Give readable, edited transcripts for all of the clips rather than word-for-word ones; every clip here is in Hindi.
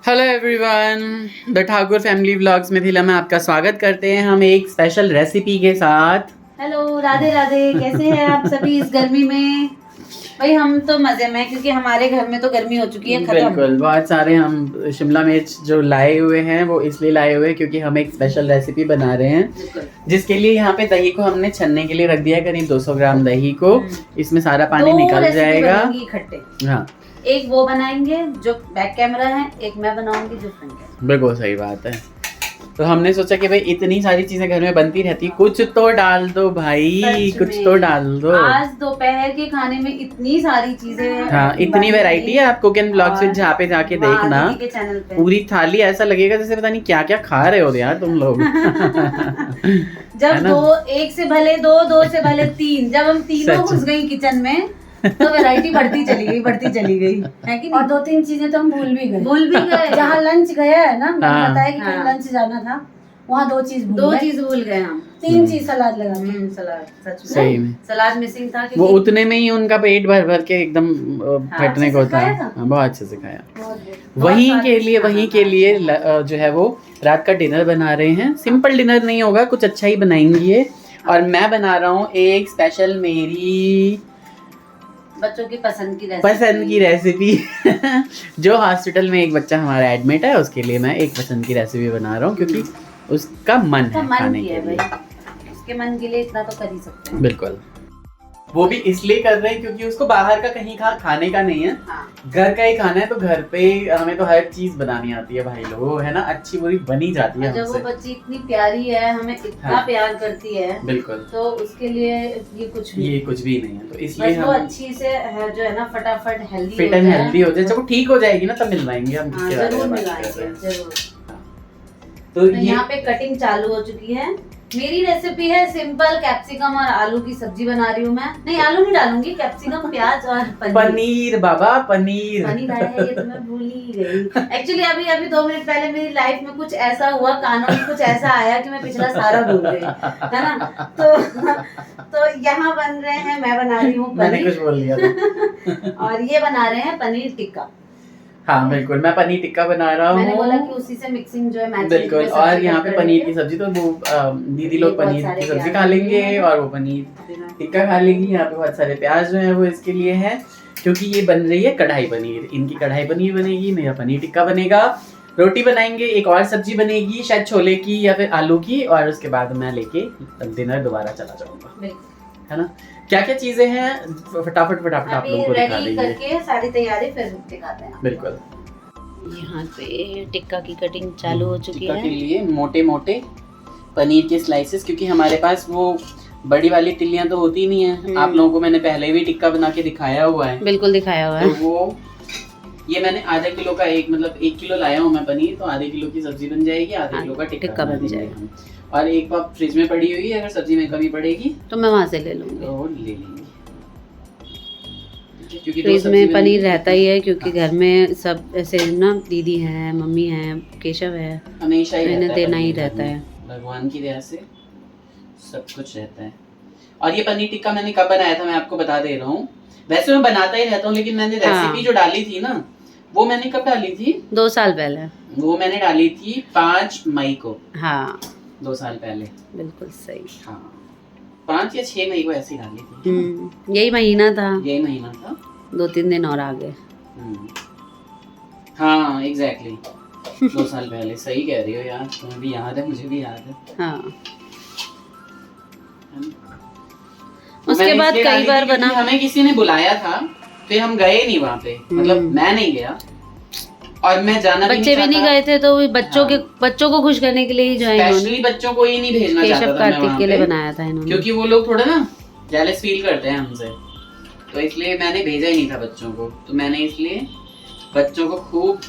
Hello everyone, the Thakur family vlogs Mithila में आपका स्वागत करते हैं हम एक स्पेशल रेसिपी के साथ। हेलो, राधे राधे। कैसे हैं आप सभी इस गर्मी में? भाई हम तो मजे में, क्योंकि हमारे घर में तो गर्मी हो चुकी है खत्म। बिल्कुल, बहुत सारे हम शिमला मिर्च जो लाए हुए हैं वो इसलिए लाए हुए हैं क्योंकि हम एक स्पेशल रेसिपी बना रहे हैं, जिसके लिए यहाँ पे दही को हमने छन्ने के लिए रख दिया है, करीब 200 ग्राम दही को। इसमें सारा पानी निकल जाएगा। खट्टे, हाँ, एक वो बनाएंगे जो बैक कैमरा है, एक मैं बनाऊंगी जो फ्रंट कैमरा। बिल्कुल सही बात है। तो हमने सोचा कि भाई इतनी सारी चीजें घर में बनती रहती, कुछ तो डाल दो भाई, कुछ तो डाल दो। आज दोपहर के खाने में इतनी सारी चीजें, हाँ, इतनी वैरायटी है। आप कुक एंड ब्लॉग्स में जहाँ पे जाके देखना, के चैनल पे पूरी थाली ऐसा लगेगा जैसे पता नहीं क्या क्या खा रहे हो यार तुम लोग। जब दो, एक से भले दो से भले तीन, जब हम तीनों घुस गई किचन में तो वैरायटी बढ़ती चली गई है कि नहीं? और 2-3 चीजें तो हम भूल भी गए। जहाँ लंच गया है ना, मैंने बताया कि कहीं लंच जाना था, वहाँ 2 चीज भूल गए हम। 3 चीज सलाद लगा के। सलाद, सच में सही में सलाद मिसिंग था। वो उतने में ही उनका पेट भर भर के एकदम फटने को होता है। बहुत अच्छे से खाया। वहीं के लिए जो है वो रात का डिनर बना रहे हैं। सिंपल डिनर नहीं होगा, कुछ अच्छा ही बनाएंगी ये। और मैं बना रहा हूँ एक स्पेशल मेरी बच्चों की पसंद की रेसिपी। जो हॉस्पिटल में एक बच्चा हमारा एडमिट है, उसके लिए मैं एक पसंद की रेसिपी बना रहा हूँ, क्योंकि उसका मन है खाने के लिए। उसके मन के लिए इतना तो कर ही सकते हैं। बिल्कुल, वो भी इसलिए कर रहे हैं क्योंकि उसको बाहर का कहीं खाने का नहीं है। घर का ही खाना है। तो घर पे हमें तो हर चीज बनानी आती है भाई लोग, है ना, अच्छी बुरी बनी जाती है। जब वो बच्ची इतनी प्यारी है, हमें इतना प्यार करती है, बिल्कुल, तो उसके लिए ये कुछ भी नहीं है। तो इसलिए वो अच्छी से जो है ना, फटाफट फिट एंड हेल्दी हो जाए। जब वो ठीक हो जाएगी ना, तब मिलवाएंगे हम। जरूर मिलवाएंगे, जरूर। तो यहाँ पे कटिंग चालू हो चुकी है। मेरी रेसिपी है सिंपल, कैप्सिकम और आलू की सब्जी बना रही हूँ मैं। नहीं, आलू नहीं डालूंगी, कैप्सिकम, प्याज और पनीर। बाबा, पनीर आया है, ये तो मैं भूल ही गई। एक्चुअली अभी 2 मिनट पहले मेरी लाइफ में कुछ ऐसा हुआ, कानों में कुछ ऐसा आया कि मैं पिछला सारा भूल गई, है ना। तो यहाँ बन रहे हैं, मैं बना रही हूँ मैंने कुछ बोल दिया। और ये बना रहे हैं पनीर टिक्का। हाँ बिल्कुल, मैं पनीर टिक्का बना रहा हूँ। मैंने बोला कि उसी से मिक्सिंग जो है मैचिंग। बिल्कुल, और यहाँ पे पनीर की सब्जी, तो वो दीदी लोग पनीर की सब्जी खा लेंगे और वो पनीर टिक्का खा लेंगी। यहाँ पे बहुत सारे प्याज जो है वो इसके लिए है, क्योंकि ये बन रही है कढ़ाई पनीर। इनकी कढ़ाई पनीर बनेगी, मेरा पनीर टिक्का बनेगा, रोटी बनाएंगे, एक और सब्जी बनेगी शायद छोले की या फिर आलू की, और उसके बाद मैं लेके डिनर दोबारा चला जाऊंगा, है ना। क्या क्या चीजें हैं फटाफट आप लोगों को दिखा देंगे। करके सारी तैयारी फिर दिखाते हैं। बिल्कुल, यहाँ पे टिक्का की कटिंग चालू हो चुकी है। के लिए मोटे मोटे पनीर के स्लाइसेस, क्योंकि हमारे पास वो बड़ी वाली तिल्लियां तो होती नहीं है। आप लोगों को मैंने पहले भी टिक्का बना के दिखाया हुआ है। बिल्कुल दिखाया हुआ है। तो वो ये मैंने आधा किलो का 1 किलो लाया हूँ मैं पनीर, तो आधे किलो की सब्जी बन जाएगी, आधे किलो का टिक्का बन जाएगा। और एक पाव फ्रिज में पड़ी हुई है, अगर सब्जी में कमी पड़ेगी तो मैं वहाँ से ले लूंगी, तो ले लेंगे। फ्रिज में पनीर रहता ही है, क्योंकि घर में सब ऐसे ना, दीदी है, मम्मी है, केशव है, हमेशा ही इन्हें देना ही रहता है। भगवान की दया से सब कुछ रहता है। और ये पनीर टिक्का मैंने कब बनाया था मैं आपको बता दे रहा हूँ। वैसे मैं बनाता ही रहता हूँ, लेकिन मैंने रेसिपी जो डाली थी ना, वो मैंने कब डाली थी? 2 साल पहले। वो मैंने डाली थी 5 मई को। हाँ, 2 साल पहले। बिल्कुल सही। हाँ, 5 या 6 मई को ऐसी डाली थी। यही महीना था। 2-3 दिन और आगे। हाँ एग्जैक्टली, 2 साल पहले। सही कह रही हो यार, तुम्हें भी याद है, मुझे भी याद है। हाँ, उसके बाद कई बार बना। हमें किसी ने बुलाया था, फिर हम गए नहीं वहाँ पे, मतलब मैं नहीं गया और मैं जाना बच्चे भी नहीं गए थे, तो बच्चों को खुश करने के लिए ही ज्वाइन होने। स्पेशली बच्चों को ही नहीं भेजना चाहता था मैं वहाँ के लिए बनाया था इन्होंने, क्योंकि वो लोग थोड़ा ना जेलस फील करते हैं हमसे, तो इसलिए मैंने भेजा ही नहीं था बच्चों को। तो मैंने इसलिए बच्चों को खूब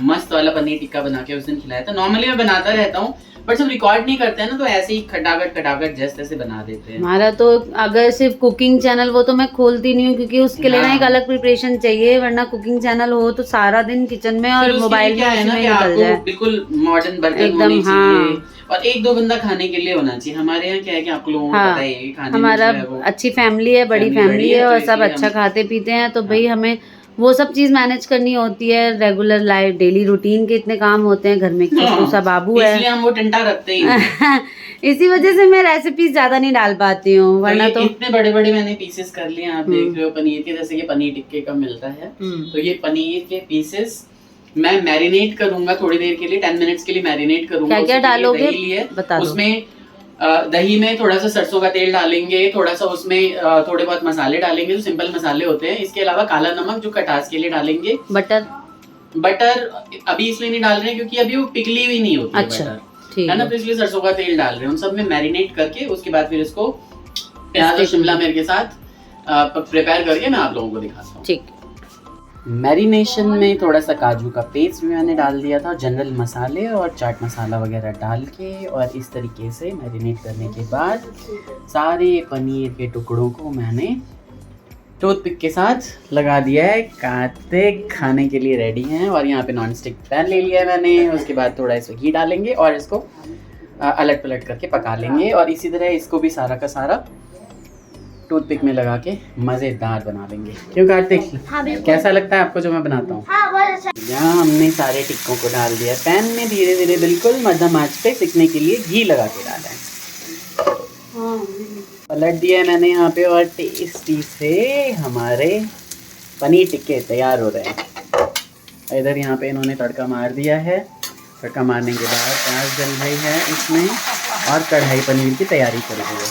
मस्त वाला पनीर टिक्का बना के उस दिन खिलाया था। नॉर्मली मैं बनाता रहता हूँ, बट सब रिकॉर्ड नहीं करते हैं ना, तो ऐसे ही खटाखट जस्ट ऐसे बना देते हैं। हमारा तो अगर सिर्फ कुकिंग चैनल, वो तो मैं खोलती नहीं हूँ, क्योंकि उसके लिए ना एक अलग प्रिपरेशन चाहिए, वरना कुकिंग चैनल हो तो सारा दिन किचन में और मोबाइल में है ना, निकल जाए। बिल्कुल मॉडर्न बर्तन होने चाहिए और 1-2 बंदा खाने के लिए होना चाहिए। हमारे यहाँ क्या है कि आपको लोगों को पता है, खाने हमारा अच्छी फैमिली है, बड़ी फैमिली है, और सब अच्छा खाते पीते हैं, तो भाई हमें वो सब चीज मैनेज करनी होती है। रेगुलर लाइफ डेली रूटीन के इतने काम होते हैं घर में, छोटू सा बाबू है, इसलिए हम वो टंटा रखते ही नहीं। इसी वजह से मैं रेसिपीज ज्यादा नहीं डाल पाती हूँ, वरना तो इतने बड़े बड़े मैंने पीसेस कर लिए, आप देख रहे हो पनीर के, जैसे कि पनीर टिक्के का मिलता है। तो ये पनीर के पीसेस मैं मैरिनेट करूंगा थोड़ी देर के लिए, 10 मिनट्स के लिए मैरिनेट करूंगा। क्या क्या डालोगे बता दो। उसमें दही में थोड़ा सा सरसों का तेल डालेंगे, थोड़ा सा उसमें थोड़े बहुत मसाले डालेंगे, जो सिंपल मसाले होते हैं। इसके अलावा काला नमक जो खटास के लिए डालेंगे। बटर अभी इसलिए नहीं डाल रहे हैं क्योंकि अभी वो पिघली हुई नहीं होती। अच्छा, बटर है ना, तो इसलिए सरसों का तेल डाल रहे हैं। उन सब में मैरिनेट करके उसके बाद फिर इसको प्याज और शिमला मिर्च के साथ प्रिपेयर करके मैं आप लोगों को दिखाता हूँ। ठीक। मैरिनेशन में थोड़ा सा काजू का पेस्ट भी मैंने डाल दिया था, जनरल मसाले और चाट मसाला वगैरह डाल के, और इस तरीके से मैरिनेट करने के बाद सारे पनीर के टुकड़ों को मैंने टूथपिक के साथ लगा दिया है। काटते खाने के लिए रेडी हैं। और यहाँ पे नॉन स्टिक पैन ले लिया है मैंने। उसके बाद थोड़ा इसमें घी डालेंगे और इसको अलट पलट करके पका लेंगे। और इसी तरह इसको भी सारा का सारा टूथपिक में लगा के मज़ेदार बना लेंगे। क्यों कार्तिक, कैसा लगता है आपको जो मैं बनाता हूँ? यहाँ हमने सारे टिक्कों को डाल दिया पैन में, धीरे धीरे बिल्कुल मध्यम आंच पे सिकने के लिए घी लगा के डाला है। पलट दिया है मैंने यहाँ पे, और टेस्टी से हमारे पनीर टिक्के तैयार हो रहे हैं। इधर यहाँ पे इन्होंने तड़का मार दिया है। तड़का मारने के बाद प्याज जल रही है इसमें, और कढ़ाई पनीर की तैयारी कर रही है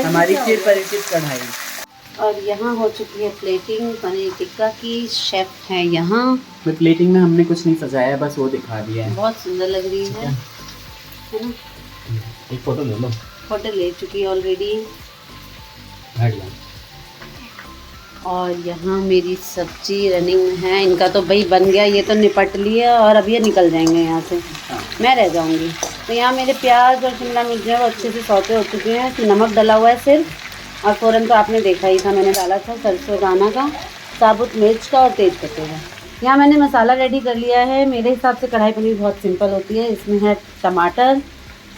हमारी चिर परिचित कढ़ाई। और यहाँ हो चुकी है प्लेटिंग पनीर टिक्का की। शेफ है यहाँ। प्लेटिंग में हमने कुछ नहीं सजाया, बस वो दिखा दिया है। बहुत सुंदर लग रही है ना? एक फोटो ले लो। फोटो ले चुकी है ऑलरेडी। और यहाँ मेरी सब्जी रनिंग में है। इनका तो भाई बन गया, ये तो निपट लिया, और अब ये निकल जाएंगे यहाँ से, मैं रह जाऊँगी। तो यहाँ मेरे प्याज और शिमला मिर्च वो अच्छे से सौते हो चुके हैं। तो नमक डला हुआ है सिर्फ, और फ़ौरन तो आपने देखा ही था मैंने डाला था सरसों दाना का, साबुत मिर्च का और तेज पत्ते का। यहाँ मैंने मसाला रेडी कर लिया है। मेरे हिसाब से कढ़ाई पनीर बहुत सिंपल होती है। इसमें है टमाटर,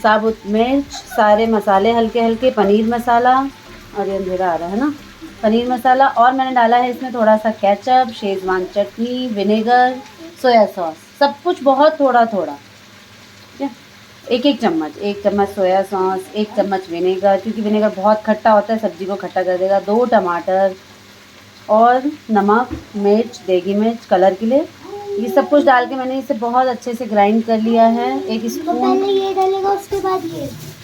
साबुत मिर्च, सारे मसाले हल्के हल्के, पनीर मसाला, और ये अंधेरा आ रहा है ना, पनीर मसाला, और मैंने डाला है इसमें थोड़ा सा केचप, शेजवान चटनी, विनेगर, सोया सॉस, सब कुछ बहुत थोड़ा थोड़ा, ठीक है। एक चम्मच सोया सॉस, 1 चम्मच विनेगर, क्योंकि विनेगर बहुत खट्टा होता है, सब्ज़ी को खट्टा कर देगा। 2 टमाटर, और नमक, मिर्च, देगी मिर्च कलर के लिए। ये सब कुछ डाल के मैंने इसे बहुत अच्छे से ग्राइंड कर लिया है। 1 स्पून पहले ये डालेगा, उसके बाद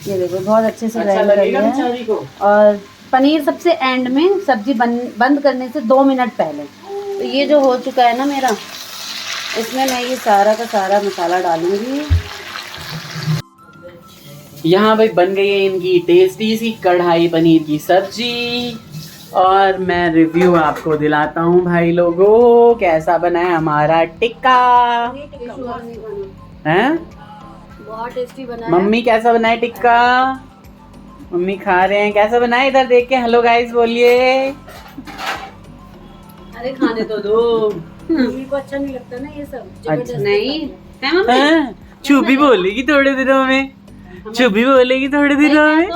ये देखो बहुत अच्छे से ग्राइंड कर लिया है। और पनीर सबसे एंड में, सब्जी बंद करने से 2 मिनट पहले। तो ये जो हो चुका है ना मेरा, इसमें मैं ये सारा का सारा मसाला डालूंगी। यहाँ भाई बन गई है इनकी टेस्टी सी कढ़ाई पनीर की सब्जी, और मैं रिव्यू आपको दिलाता हूँ भाई लोगों, कैसा बना है हमारा टिक्का। हैं? बहुत टेस्टी बना है। मम्मी कैसा बना है टिक्का? मम्मी खा रहे हैं, कैसा बना है? इधर देख के हेलो गाइस बोलिए। अरे खाने तो दो। मम्मी को अच्छा नहीं लगता ना ये सब। अच्छा। नहीं है मम्मी? चुपी बोलेगी थोड़े दिनों में, चुपी बोलेगी थोड़े दिनों में,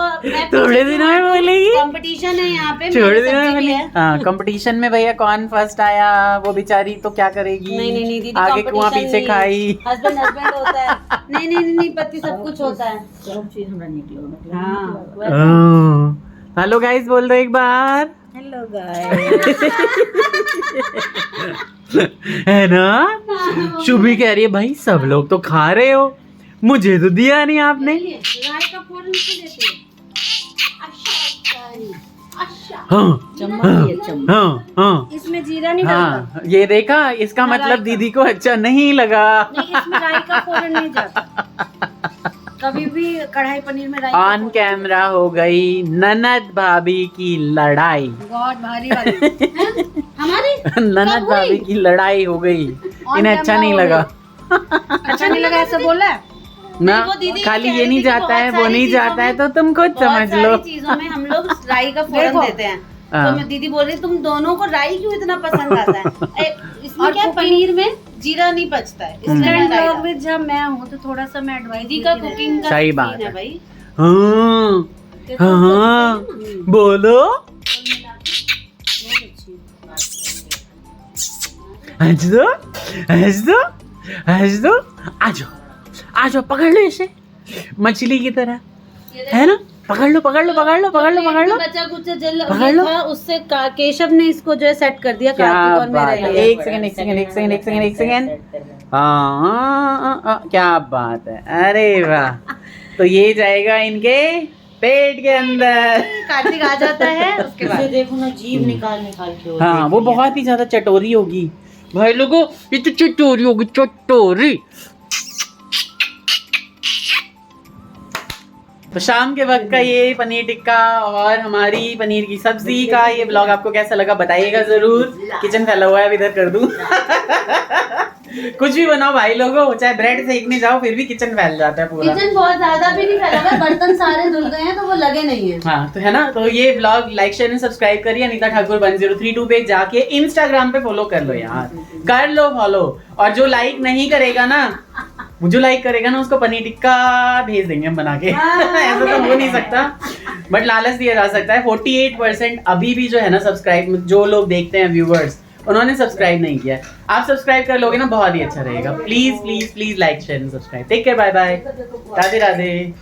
थोड़े दिनों में बोलेगी। कंपटीशन है यहाँ पे, थोड़े दिनों में बोलेगी। हाँ, कंपटीशन में भैया कौन फर्स्ट आया, वो बेचारी तो क्या करेगी? नहीं दीदी, आगे कुआं पीछे खाई। हस्बैंड होता है। नहीं पति सब कुछ होता है। सब चीज हमरा निकलो। हाँ, हेलो गाइस बोल दो एक बार। Hello guys. है ना? शुभी कह रही है भाई सब लोग तो खा रहे हो, मुझे तो दिया नहीं आपने। राई का फोरन से देते हैं। हाँ, इसमें जीरा नहीं डालता। हाँ, ये देखा, इसका मतलब दीदी को अच्छा नहीं लगा। नहीं, इसमें राई का फोरन नहीं जाता। कभी भी कढ़ाई पनीर में राई ऑन कैमरा हो गई ननद भाभी की लड़ाई। बहुत भारी वाली। हमारी ननद भाभी की लड़ाई हो गई, इन्हें अच्छा नहीं लगा। अच्छा नहीं लगा ऐसा बोला है ना, खाली ये नहीं जाता है, वो नहीं जाता है, तो तुम खुद समझ लो। चीजों में हम लोग राई का फोरन देते हैं। तो मैं दीदी बोल रही तुम दोनों को राई क्यों इतना पसंद आता है? इसमें क्या पनीर में जीरा नहीं पचता है, इसलिए जब मैं हूँ तो थोड़ा सा मैं एडवाइस दीदी का कुकिंग का सही बात है भाई। हाँ, बोलो। हंस दो, हंस दो, हंस दो। आ जाओ, पकड़ लो इसे मछली की तरह, है ना? पकड़ लो, पकड़ लो, पकड़ लो, पकड़ लो, पकड़ लो। बच्चा कुछ जल पकड़ लो। था उससे केशव ने इसको जो है सेट कर दिया क्या कार्तिक और बात मेरे है, लिए। एक सेकंड, एक सेकंड, एक सेकंड, एक सेकंड, एक सेकंड। हाँ, क्या बात है, अरे वाह। तो ये जाएगा इनके पेट के अंदर। कार्तिक आ जाता है उसके बाद देखो ना, जीभ निकाल निकाल के हाँ, वो बहुत ही ज्यादा चटोरी होगी भाई लोगों, ये तो चटोरी होगी, चटोरी। तो शाम के वक्त का ये पनीर टिक्का और हमारी पनीर की सब्जी का ये ब्लॉग आपको कैसा लगा बताइएगा जरूर। किचन फैला हुआ है, अब इधर कर दूं। कुछ भी बनाओ भाई लोगों, चाहे ब्रेड सेकने जाओ फिर भी किचन फैल जाता है पूरा। किचन बहुत ज्यादा भी नहीं फैला हुआ है, बर्तन सारे धुल गए हैं तो वो लगे नहीं है। हाँ, तो है ना, तो ये blog like share and subscribe करिए। अनीता ठाकुर 1032 पे जाके इंस्टाग्राम पे फॉलो कर लो यार, कर लो फॉलो। और जो लाइक नहीं करेगा ना, जो लाइक करेगा ना उसको पनीर टिक्का भेज देंगे हम बना के। ऐसा तो हो नहीं सकता, बट लालच दिया जा सकता है। 48% अभी भी जो है ना सब्सक्राइब, जो लोग देखते हैं व्यूवर्स, उन्होंने सब्सक्राइब नहीं किया। आप सब्सक्राइब कर लोगे ना, बहुत ही अच्छा रहेगा। Please please please like share and subscribe. Take care, bye bye, Radhe Radhe.